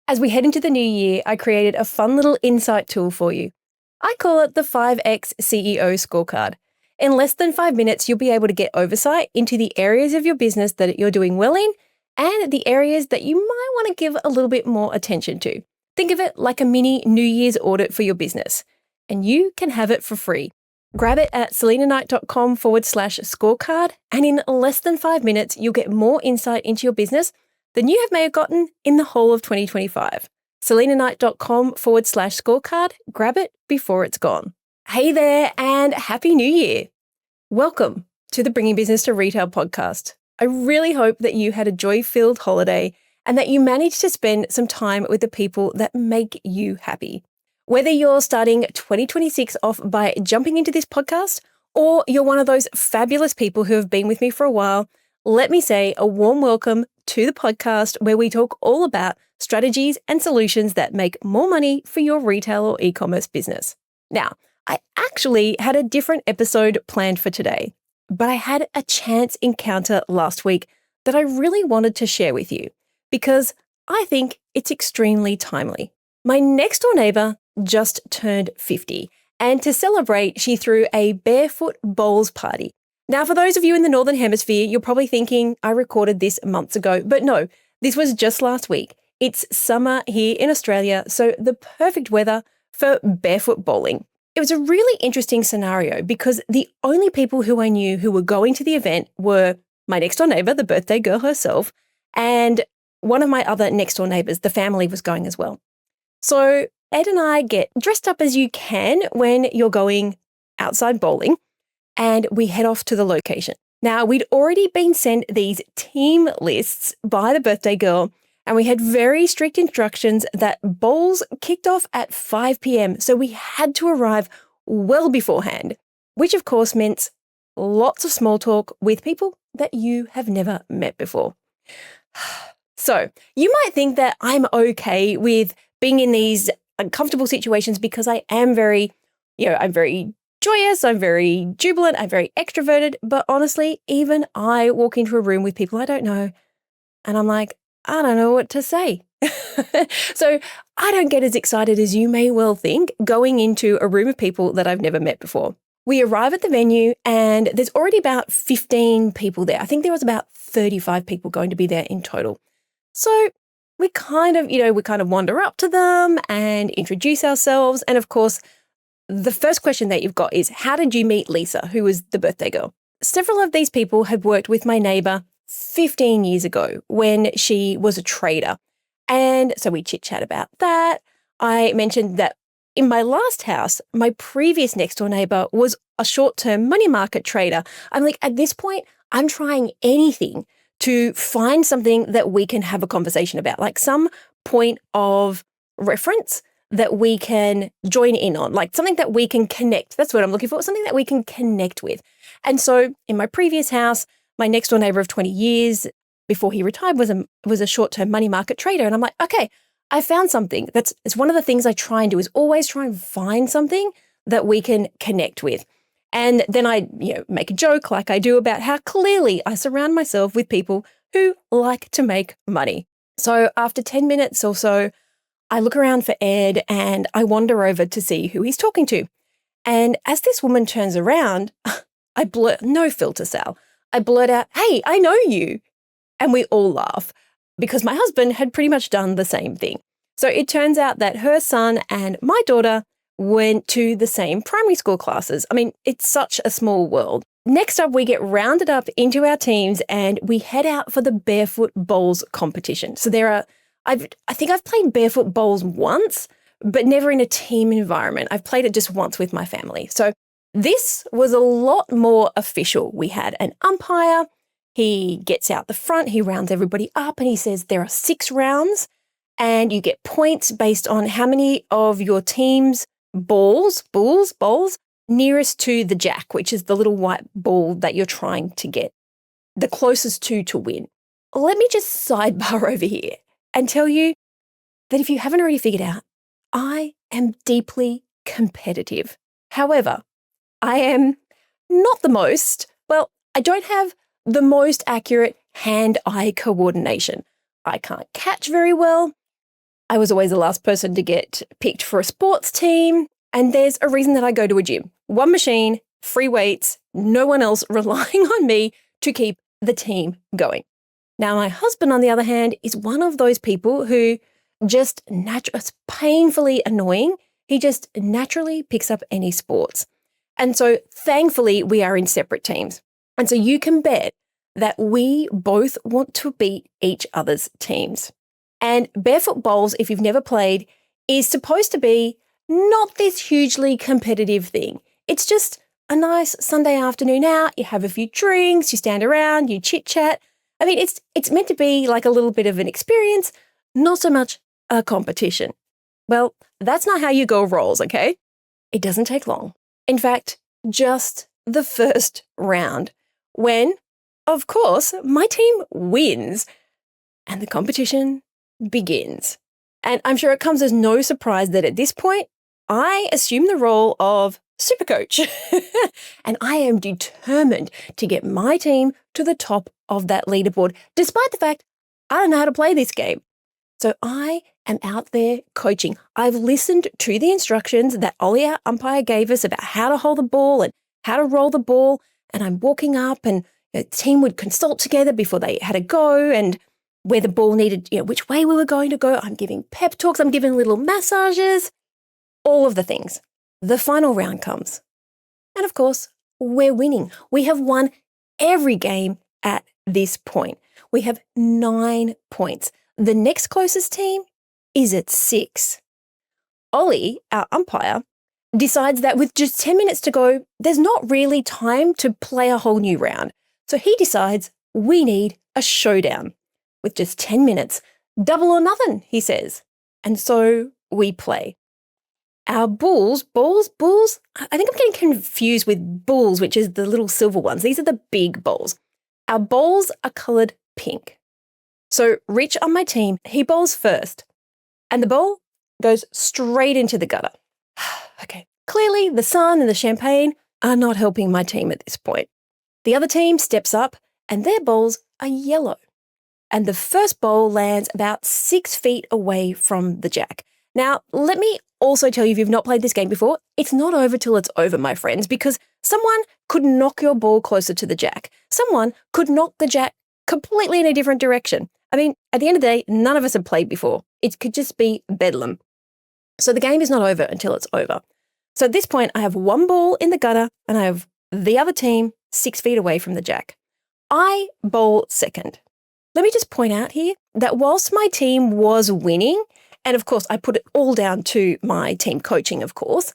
As we head into the new year, I created a fun little insight tool for you. I call it the 5X CEO scorecard. In less than 5 minutes, you'll be able to get oversight into the areas of your business that you're doing well in and the areas that you might want to give a little bit more attention to. Think of it like a mini New Year's audit for your business, and you can have it for free. Grab it at selenaknight.com/scorecard, and in less than 5 minutes, you'll get more insight into your business than you may have gotten in the whole of 2025. selenaknight.com/scorecard. Grab it before it's gone. Hey there, and Happy New Year. Welcome to the Bringing Business to Retail podcast. I really hope that you had a joy-filled holiday and that you managed to spend some time with the people that make you happy. Whether you're starting 2026 off by jumping into this podcast, or you're one of those fabulous people who have been with me for a while, let me say a warm welcome to the podcast where we talk all about strategies and solutions that make more money for your retail or e-commerce business. Now, I actually had a different episode planned for today, but I had a chance encounter last week that I really wanted to share with you because I think it's extremely timely. My next door neighbor just turned 50, and to celebrate, she threw a barefoot bowls party. Now, for those of you in the Northern Hemisphere, you're probably thinking I recorded this months ago, but no, this was just last week. It's summer here in Australia, so the perfect weather for barefoot bowling. It was a really interesting scenario because the only people who I knew who were going to the event were my next door neighbor, the birthday girl herself, and one of my other next door neighbors. The family was going as well. So Ed and I get dressed up as you can when you're going outside bowling, and we head off to the location. Now, we'd already been sent these team lists by the birthday girl, and we had very strict instructions that bowls kicked off at 5 p.m. So we had to arrive well beforehand, which of course meant lots of small talk with people that you have never met before. So you might think that I'm okay with being in these uncomfortable situations because I am I'm very joyous, I'm very jubilant, I'm very extroverted, but honestly, even I walk into a room with people I don't know and I'm like, I don't know what to say. So I don't get as excited as you may well think going into a room of people that I've never met before. We arrive at the venue and there's already about 15 people there. I think there was about 35 people going to be there in total. So we kind of wander up to them and introduce ourselves. And of course, the first question that you've got is, how did you meet Lisa, who was the birthday girl? Several of these people had worked with my neighbor 15 years ago when she was a trader. And so we chit-chat about that. I mentioned that in my last house, my previous next door neighbor was a short-term money market trader. I'm like, at this point, I'm trying anything to find something that we can have a conversation about, like some point of reference that we can join in on, like something that we can connect. That's what I'm looking for, something that we can connect with. And so in my previous house, my next door neighbor of 20 years before he retired was a short-term money market trader. And I'm like, okay, I found something. It's one of the things I try and do is always try and find something that we can connect with. And then I, make a joke like I do about how clearly I surround myself with people who like to make money. So after 10 minutes or so, I look around for Ed and I wander over to see who he's talking to. And as this woman turns around, I blurt, no filter, Sal. I blurt out, hey, I know you. And we all laugh because my husband had pretty much done the same thing. So it turns out that her son and my daughter went to the same primary school classes. I mean, it's such a small world. Next up, we get rounded up into our teams and we head out for the barefoot bowls competition. So I think I've played barefoot bowls once, but never in a team environment. I've played it just once with my family. So this was a lot more official. We had an umpire. He gets out the front, he rounds everybody up and he says there are 6 rounds and you get points based on how many of your team's bowls nearest to the jack, which is the little white ball that you're trying to get the closest to win. Let me just sidebar over here and tell you that if you haven't already figured out, I am deeply competitive. However, I am not I don't have the most accurate hand-eye coordination. I can't catch very well. I was always the last person to get picked for a sports team. And there's a reason that I go to a gym. One machine, free weights, no one else relying on me to keep the team going. Now, my husband, on the other hand, is one of those people who just it's painfully annoying. He just naturally picks up any sports. And so thankfully, we are in separate teams. And so you can bet that we both want to beat each other's teams. And barefoot bowls, if you've never played, is supposed to be not this hugely competitive thing. It's just a nice Sunday afternoon out. You have a few drinks, you stand around, you chit chat. I mean, it's meant to be like a little bit of an experience, not so much a competition. Well, that's not how you go rolls, okay? It doesn't take long. In fact, just the first round, when, of course, my team wins and the competition begins. And I'm sure it comes as no surprise that at this point, I assume the role of super coach. And I am determined to get my team to the top of that leaderboard, despite the fact I don't know how to play this game. So I am out there coaching. I've listened to the instructions that Ollie, our umpire, gave us about how to hold the ball and how to roll the ball. And I'm walking up and the team would consult together before they had a go and where the ball needed, which way we were going to go. I'm giving pep talks. I'm giving little massages, all of the things. The final round comes. And of course, we're winning. We have won every game at this point. We have 9 points. The next closest team is at 6. Ollie, our umpire, decides that with just 10 minutes to go, there's not really time to play a whole new round. So he decides we need a showdown. With just 10 minutes, double or nothing, he says. And so we play. Our balls, I think I'm getting confused with bulls, which is the little silver ones. These are the big balls. Our balls are coloured pink. So Rich on my team, he bowls first. And the ball goes straight into the gutter. Okay, clearly the sun and the champagne are not helping my team at this point. The other team steps up and their balls are yellow. And the first bowl lands about 6 feet away from the jack. Now, let me also tell you, if you've not played this game before, it's not over till it's over, my friends, because someone could knock your ball closer to the jack. Someone could knock the jack completely in a different direction. I mean, at the end of the day, none of us have played before. It could just be bedlam. So the game is not over until it's over. So at this point, I have one ball in the gutter and I have the other team 6 feet away from the jack. I bowl second. Let me just point out here that whilst my team was winning, and of course I put it all down to my team coaching, of course,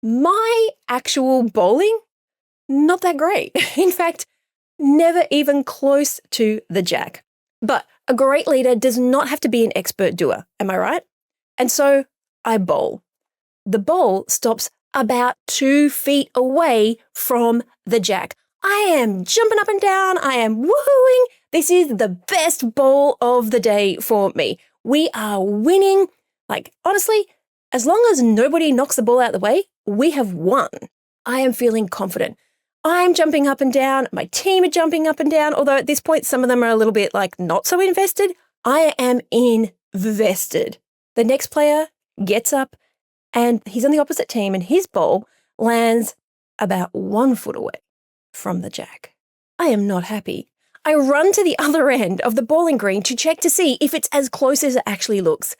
my actual bowling, not that great. In fact, never even close to the jack. But a great leader does not have to be an expert doer, am I right? And so I bowl. The ball stops about 2 feet away from the jack. I am jumping up and down. I am woohooing. This is the best bowl of the day for me. We are winning. Like, honestly, as long as nobody knocks the ball out of the way, we have won. I am feeling confident. I'm jumping up and down. My team are jumping up and down. Although at this point, some of them are a little bit like not so invested. I am invested. The next player gets up and he's on the opposite team and his ball lands about 1 foot away from the jack. I am not happy. I run to the other end of the bowling green to check to see if it's as close as it actually looks.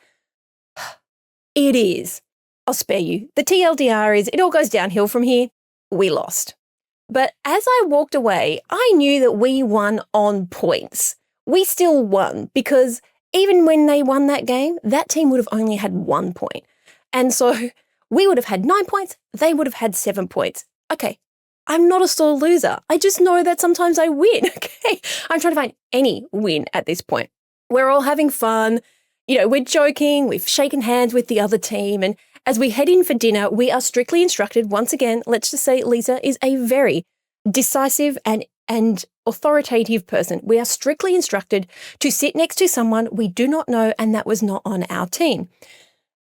It is. I'll spare you. The TLDR is it all goes downhill from here. We lost. But as I walked away, I knew that we won on points. We still won because even when they won that game, that team would have only had 1 point. And so we would have had 9 points. They would have had 7 points. Okay. I'm not a sore loser. I just know that sometimes I win, okay? I'm trying to find any win at this point. We're all having fun. We're joking. We've shaken hands with the other team. And as we head in for dinner, we are strictly instructed. Once again, let's just say Lisa is a very decisive and authoritative person. We are strictly instructed to sit next to someone we do not know, and that was not on our team.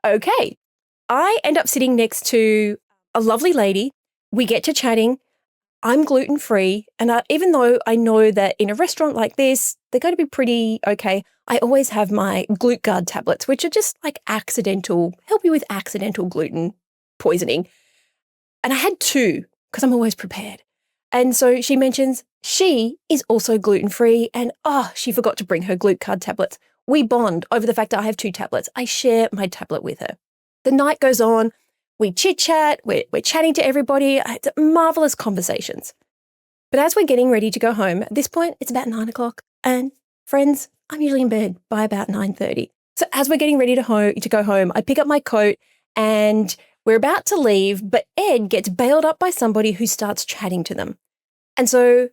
Okay. I end up sitting next to a lovely lady. We get to chatting. I'm gluten-free, and even though I know that in a restaurant like this, they're going to be pretty okay, I always have my GluteGuard tablets, which are just like help you with accidental gluten poisoning. And I had 2 because I'm always prepared. And so she mentions she is also gluten-free and, she forgot to bring her GluteGuard tablets. We bond over the fact that I have 2 tablets. I share my tablet with her. The night goes on. We chit-chat. We're chatting to everybody. It's marvelous conversations. But as we're getting ready to go home, at this point, it's about 9 o'clock. And friends, I'm usually in bed by about 9:30. So as we're getting ready to go home, I pick up my coat and we're about to leave, but Ed gets bailed up by somebody who starts chatting to them. And so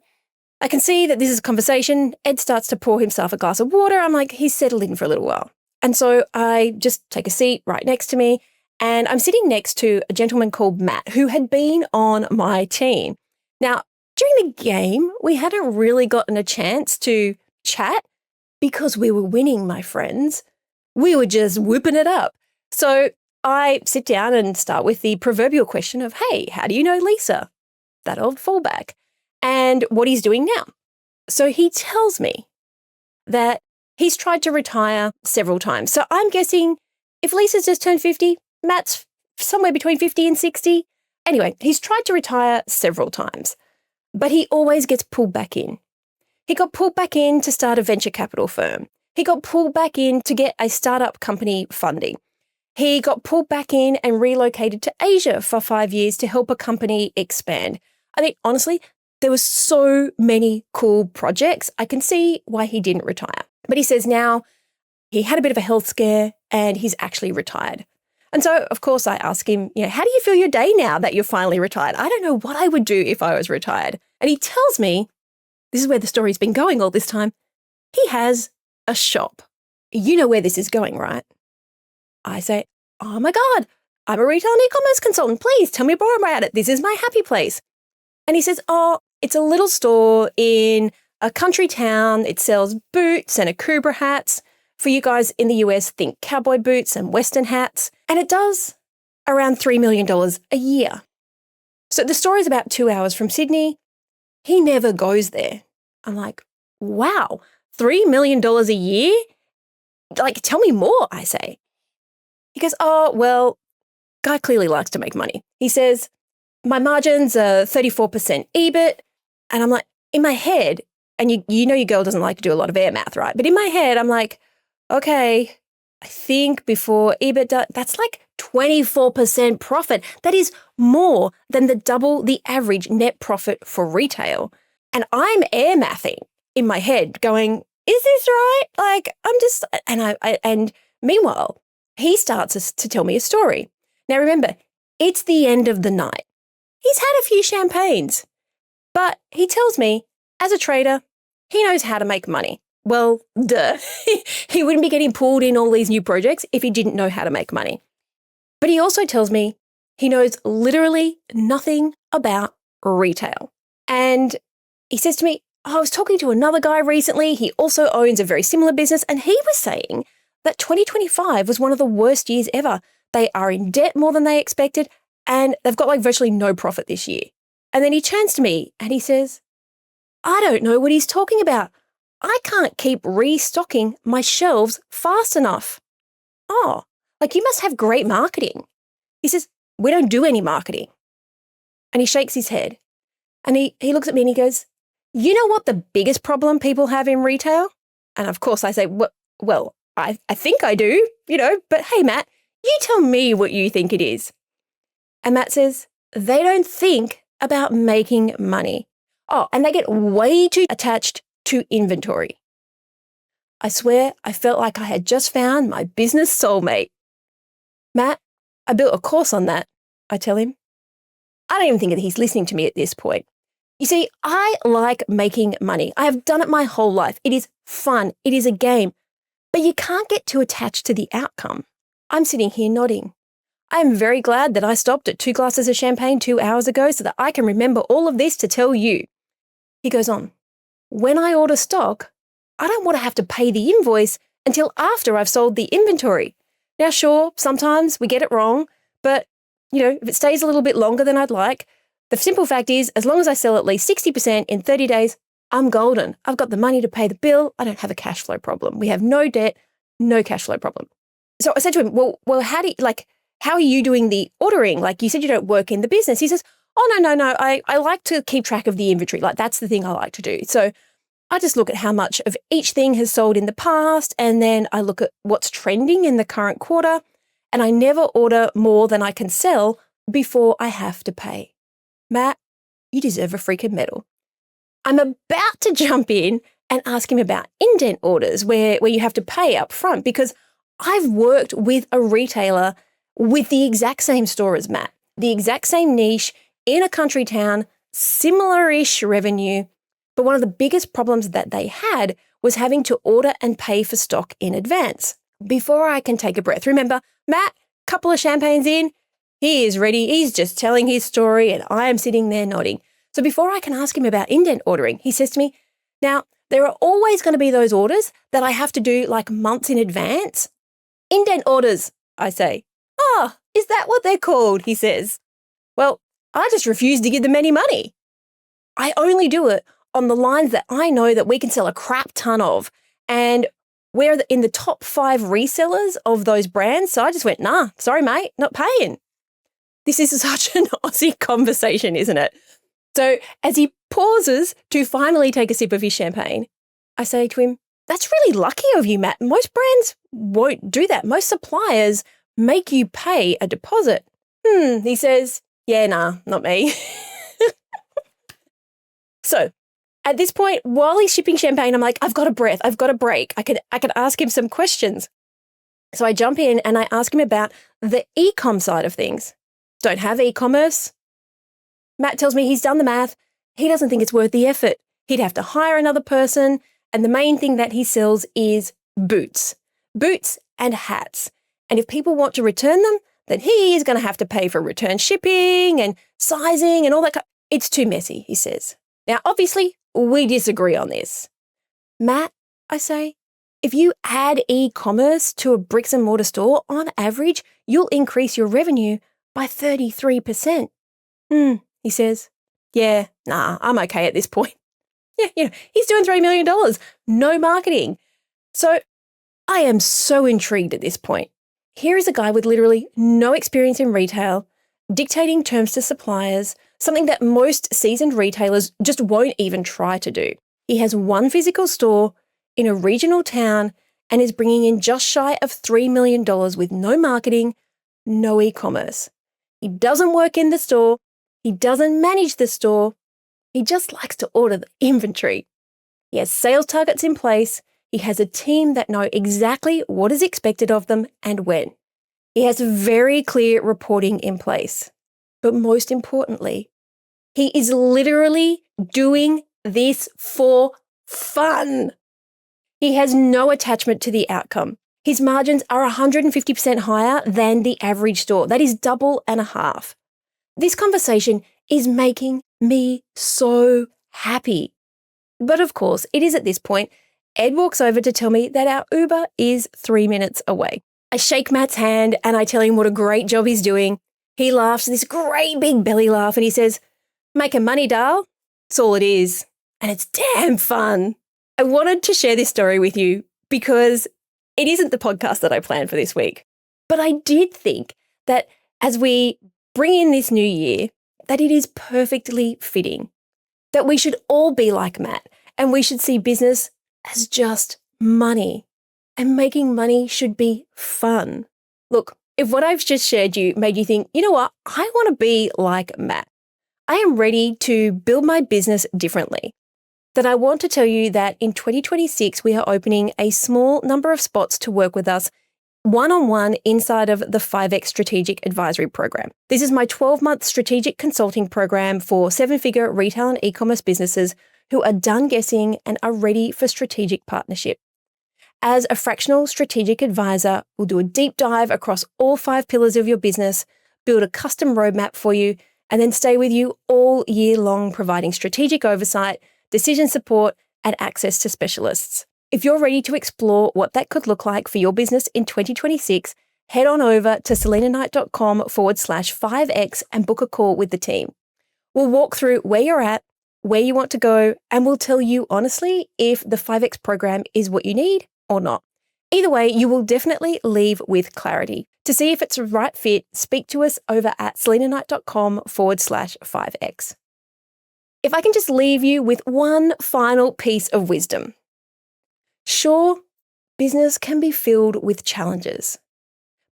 I can see that this is a conversation. Ed starts to pour himself a glass of water. I'm like, he's settled in for a little while. And so I just take a seat right next to me. And I'm sitting next to a gentleman called Matt, who had been on my team. Now, during the game, we hadn't really gotten a chance to chat because we were winning, my friends. We were just whipping it up. So I sit down and start with the proverbial question of, hey, how do you know Lisa? That old fallback. And what he's doing now. So he tells me that he's tried to retire several times. So I'm guessing if Lisa's just turned 50, Matt's somewhere between 50 and 60. Anyway, he's tried to retire several times, but he always gets pulled back in. He got pulled back in to start a venture capital firm. He got pulled back in to get a startup company funding. He got pulled back in and relocated to Asia for 5 years to help a company expand. I mean, honestly, there were so many cool projects. I can see why he didn't retire. But he says now he had a bit of a health scare and he's actually retired. And so, of course, I ask him, how do you feel your day now that you're finally retired? I don't know what I would do if I was retired. And he tells me, this is where the story's been going all this time, he has a shop. You know where this is going, right? I say, oh my God, I'm a retail and e-commerce consultant. Please tell me more about it. This is my happy place. And he says, it's a little store in a country town. It sells boots and Akubra hats. For you guys in the US, think cowboy boots and Western hats. And it does around $3 million a year. So the store is about 2 hours from Sydney. He never goes there. I'm like, wow, $3 million a year? Like, tell me more, I say. He goes, well, guy clearly likes to make money. He says, my margins are 34% EBIT. And I'm like, in my head, and you know your girl doesn't like to do a lot of air math, right? But in my head, I'm like, okay, I think before EBITDA, that's like 24% profit. That is more than double the average net profit for retail. And I'm air mathing in my head going, is this right? Like, I'm just, and meanwhile, he starts to tell me a story. Now, remember, it's the end of the night. He's had a few champagnes, but he tells me as a trader, he knows how to make money. Well, duh. He wouldn't be getting pulled in all these new projects if he didn't know how to make money. But he also tells me he knows literally nothing about retail. And he says to me, I was talking to another guy recently. He also owns a very similar business. And he was saying that 2025 was one of the worst years ever. They are in debt more than they expected. And they've got like virtually no profit this year. And then he turns to me and he says, I don't know what he's talking about. I can't keep restocking my shelves fast enough. Oh, like you must have great marketing. He says, we don't do any marketing. And he shakes his head and he looks at me and he goes, you know what the biggest problem people have in retail? And of course I say, well, I think I do, but hey, Matt, you tell me what you think it is. And Matt says, they don't think about making money. Oh, and they get way too attached to inventory. I swear I felt like I had just found my business soulmate. Matt, I built a course on that, I tell him. I don't even think that he's listening to me at this point. You see, I like making money. I have done it my whole life. It is fun. It is a game. But you can't get too attached to the outcome. I'm sitting here nodding. I am very glad that I stopped at 2 glasses of champagne 2 hours ago so that I can remember all of this to tell you. He goes on, when I order stock, I don't want to have to pay the invoice until after I've sold the inventory. Now, sure, sometimes we get it wrong, but, if it stays a little bit longer than I'd like, The simple fact is, as long as I sell at least 60% in 30 days, I'm golden. I've got the money to pay the bill. I don't have a cash flow problem. We have no debt, no cash flow problem. So I said to him, well, how are you doing the ordering? Like you said, you don't work in the business. He says, oh, no. I like to keep track of the inventory. Like that's the thing I like to do. So I just look at how much of each thing has sold in the past. And then I look at what's trending in the current quarter. And I never order more than I can sell before I have to pay. Matt, you deserve a freaking medal. I'm about to jump in and ask him about indent orders where you have to pay up front because I've worked with a retailer with the exact same store as Matt, the exact same niche in a country town, similar-ish revenue. But one of the biggest problems that they had was having to order and pay for stock in advance. Before I can take a breath, remember, Matt, couple of champagnes in, he is ready. He's just telling his story and I am sitting there nodding. So before I can ask him about indent ordering, he says to me, now, there are always going to be those orders that I have to do like months in advance. Indent orders, I say. Oh, is that what they're called? He says. Well, I just refuse to give them any money. I only do it on the lines that I know that we can sell a crap ton of. And we're in the top 5 resellers of those brands. So I just went, nah, sorry, mate, not paying. This is such an Aussie conversation, isn't it? So as he pauses to finally take a sip of his champagne, I say to him, that's really lucky of you, Matt. Most brands won't do that. Most suppliers make you pay a deposit. He says, yeah, nah, not me. So at this point, while he's shipping champagne, I'm like, I've got a breath. I've got a break. I could ask him some questions. So I jump in and I ask him about the e-com side of things. Don't have e-commerce. Matt tells me he's done the math. He doesn't think it's worth the effort. He'd have to hire another person. And the main thing that he sells is boots and hats. And if people want to return them, then he is going to have to pay for return shipping and sizing and all that. It's too messy, he says. Now, obviously, we disagree on this. Matt, I say, if you add e-commerce to a bricks and mortar store, on average, you'll increase your revenue by 33%. He says, yeah, nah, I'm okay at this point. Yeah, he's doing $3 million, no marketing. So I am so intrigued at this point. Here is a guy with literally no experience in retail, dictating terms to suppliers, something that most seasoned retailers just won't even try to do. He has one physical store in a regional town and is bringing in just shy of $3 million with no marketing, no e-commerce. He doesn't work in the store. He doesn't manage the store. He just likes to order the inventory. He has sales targets in place. He has a team that know exactly what is expected of them and when. He has very clear reporting in place. But most importantly, he is literally doing this for fun. He has no attachment to the outcome. His margins are 150% higher than the average store. That is double and a half. This conversation is making me so happy. But of course, it is at this point, Ed walks over to tell me that our Uber is 3 minutes away. I shake Matt's hand and I tell him what a great job he's doing. He laughs, this great big belly laugh, and he says, making money, Dal. That's all it is. And it's damn fun. I wanted to share this story with you because it isn't the podcast that I planned for this week. But I did think that as we bring in this new year, that it is perfectly fitting that we should all be like Matt and we should see business as just money. And making money should be fun. Look, if what I've just shared you made you think, you know what, I want to be like Matt. I am ready to build my business differently. Then I want to tell you that in 2026, we are opening a small number of spots to work with us one-on-one inside of the 5X Strategic Advisory Program. This is my 12-month strategic consulting program for 7-figure retail and e-commerce businesses who are done guessing and are ready for strategic partnership. As a fractional strategic advisor, we'll do a deep dive across all 5 pillars of your business, build a custom roadmap for you, and then stay with you all year long, providing strategic oversight, decision support, and access to specialists. If you're ready to explore what that could look like for your business in 2026, head on over to selinaknight.com/5X and book a call with the team. We'll walk through where you're at, where you want to go, and we'll tell you honestly if the 5X program is what you need or not. Either way, you will definitely leave with clarity. To see if it's a right fit, speak to us over at selenaknight.com/5X. If I can just leave you with one final piece of wisdom. Sure, business can be filled with challenges.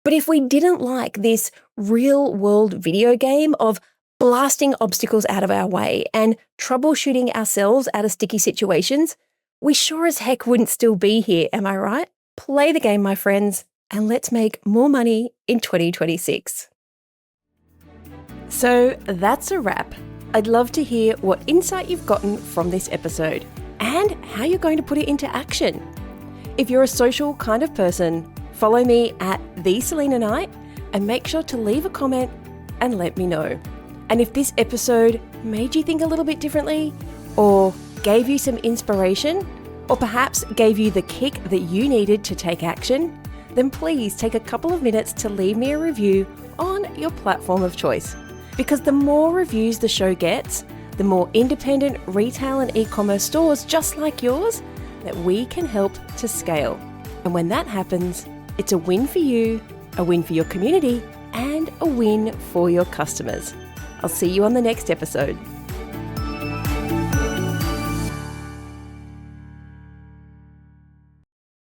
But if we didn't like this real-world video game of blasting obstacles out of our way and troubleshooting ourselves out of sticky situations, we sure as heck wouldn't still be here, am I right? Play the game, my friends, and let's make more money in 2026. So that's a wrap. I'd love to hear what insight you've gotten from this episode and how you're going to put it into action. If you're a social kind of person, follow me at @TheSelenaKnight and make sure to leave a comment and let me know. And if this episode made you think a little bit differently, or gave you some inspiration, or perhaps gave you the kick that you needed to take action, then please take a couple of minutes to leave me a review on your platform of choice. Because the more reviews the show gets, the more independent retail and e-commerce stores just like yours that we can help to scale. And when that happens, it's a win for you, a win for your community, and a win for your customers. I'll see you on the next episode.